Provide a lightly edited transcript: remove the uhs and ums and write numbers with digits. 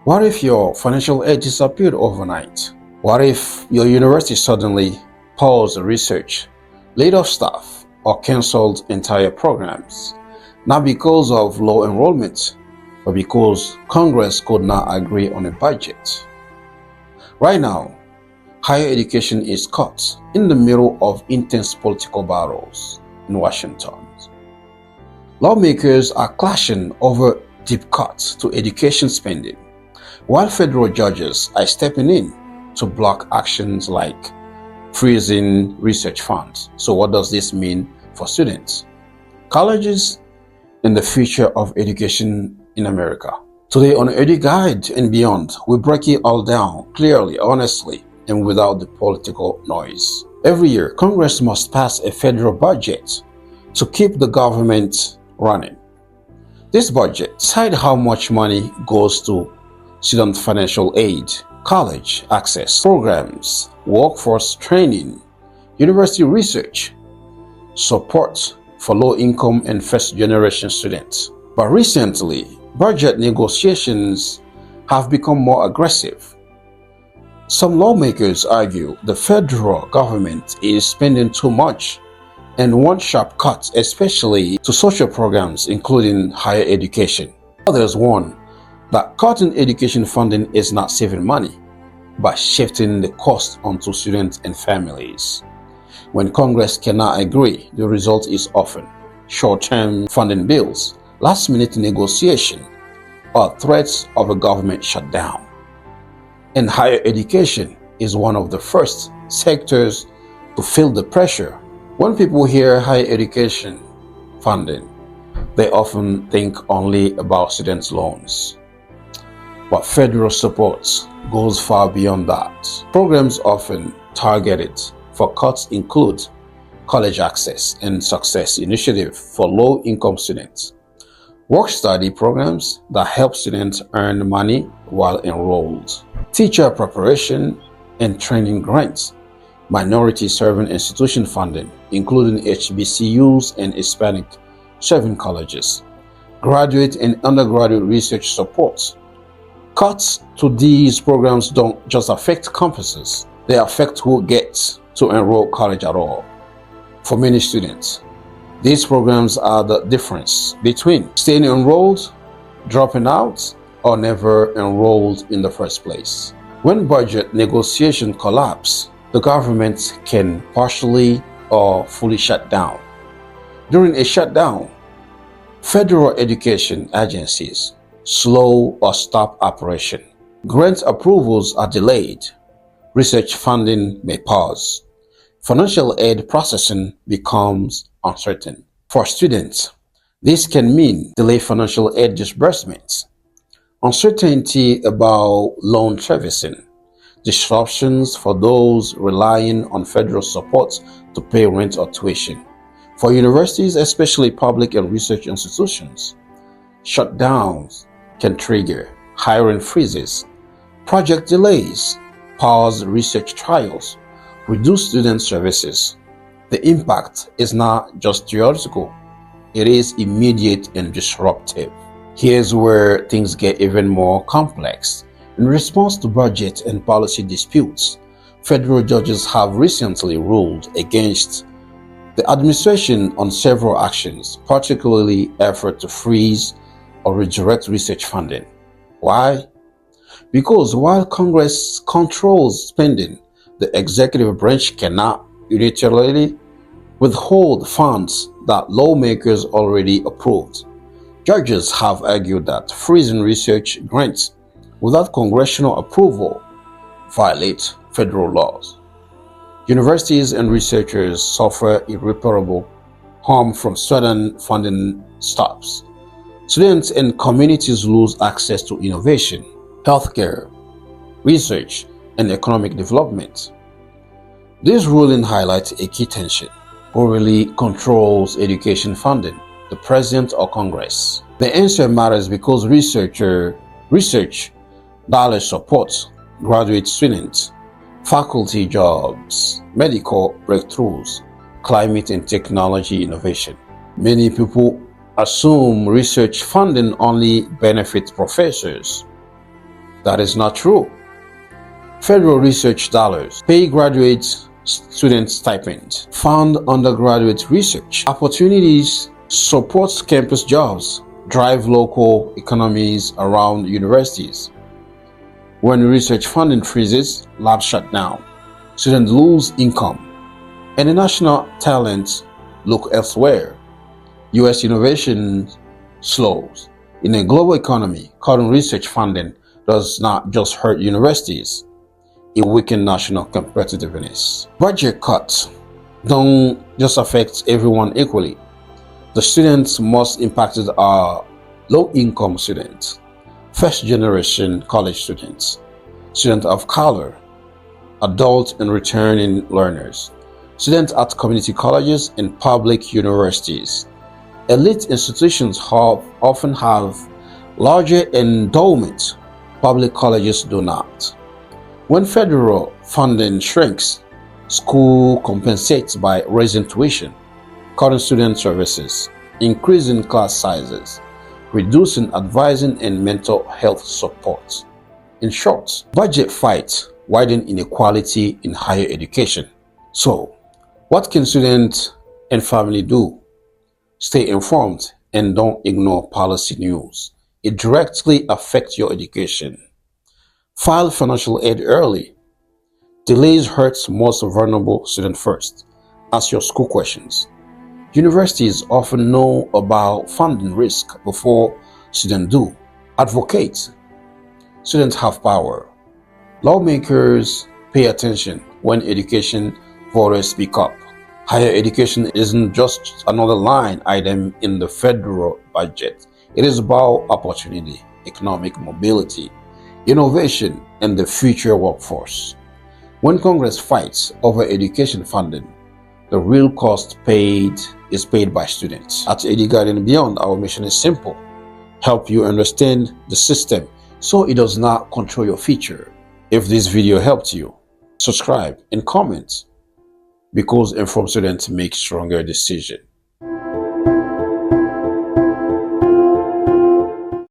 What if your financial aid disappeared overnight? What if your university suddenly paused research, laid off staff, or canceled entire programs? Not because of low enrollment, but because Congress could not agree on a budget. Right now, higher education is caught in the middle of intense political battles in Washington. Lawmakers are clashing over deep cuts to education spending, while federal judges are stepping in to block actions like freezing research funds. So what does this mean for students, colleges, and the future of education in America? Today on EduGuide and beyond, we break it all down clearly, honestly, and without the political noise. Every year, Congress must pass a federal budget to keep the government running. This budget decides how much money goes to student financial aid, college access programs, workforce training, university research, support for low-income and first-generation students. But recently, budget negotiations have become more aggressive. Some lawmakers argue the federal government is spending too much and want sharp cuts, especially to social programs, including higher education. Others warn that cutting education funding is not saving money, but shifting the cost onto students and families. When Congress cannot agree, the result is often short-term funding bills, last-minute negotiation, or threats of a government shutdown. And higher education is one of the first sectors to feel the pressure. When people hear higher education funding, they often think only about students' loans. But federal support goes far beyond that. Programs often targeted for cuts include college access and success initiative for low-income students, work-study programs that help students earn money while enrolled, teacher preparation and training grants, minority-serving institution funding, including HBCUs and Hispanic-serving colleges, graduate and undergraduate research support. Cuts to these programs don't just affect campuses, they affect who gets to enroll college at all. For many students, these programs are the difference between staying enrolled, dropping out, or never enrolled in the first place. When budget negotiations collapse, the government can partially or fully shut down. During a shutdown, federal education agencies slow or stop operation. Grant approvals are delayed. Research funding may pause. Financial aid processing becomes uncertain. For students, this can mean delayed financial aid disbursements, uncertainty about loan servicing, disruptions for those relying on federal support to pay rent or tuition. For universities, especially public and research institutions, shutdowns can trigger hiring freezes, project delays, pause research trials, reduce student services. The impact is not just theoretical, it is immediate and disruptive. Here's where things get even more complex. In response to budget and policy disputes, federal judges have recently ruled against the administration on several actions, particularly effort to freeze or redirect research funding. Why? Because while Congress controls spending, the executive branch cannot unilaterally withhold funds that lawmakers already approved. Judges have argued that freezing research grants without congressional approval violate federal laws. Universities and researchers suffer irreparable harm from sudden funding stops. Students and communities lose access to innovation, healthcare, research, and economic development. This ruling highlights a key tension. Who really controls education funding, the president or Congress? The answer matters because research dollars support graduate students, faculty jobs, medical breakthroughs, climate and technology innovation. Many people assume research funding only benefits professors, That is not true. Federal research dollars pay graduate student stipends, fund undergraduate research opportunities, support campus jobs, drive local economies around universities. When research funding freezes, labs shut down, students lose income, and the national talents look elsewhere. U.S. innovation slows. In a global economy, cutting research funding does not just hurt universities, it weakens national competitiveness. Budget cuts don't just affect everyone equally. The students most impacted are low-income students, first-generation college students, students of color, adult and returning learners, students at community colleges and public universities. Elite institutions often have larger endowments. Public colleges do not. When federal funding shrinks, school compensates by raising tuition, cutting student services, increasing class sizes, reducing advising and mental health support. In short, budget fights widen inequality in higher education. So, what can students and family do? Stay informed and don't ignore policy news. It directly affects your education. File financial aid early. Delays hurts most vulnerable students first. Ask your school questions. Universities often know about funding risk before students do. Advocate. Students have power. Lawmakers pay attention when education voters speak up. Higher education isn't just another line item in the federal budget. It is about opportunity, economic mobility, innovation, and the future workforce. When Congress fights over education funding, the real cost is paid by students. At EduGuide and beyond, our mission is simple: help you understand the system so it does not control your future. If this video helped you, subscribe and comment, because informed students make stronger decisions.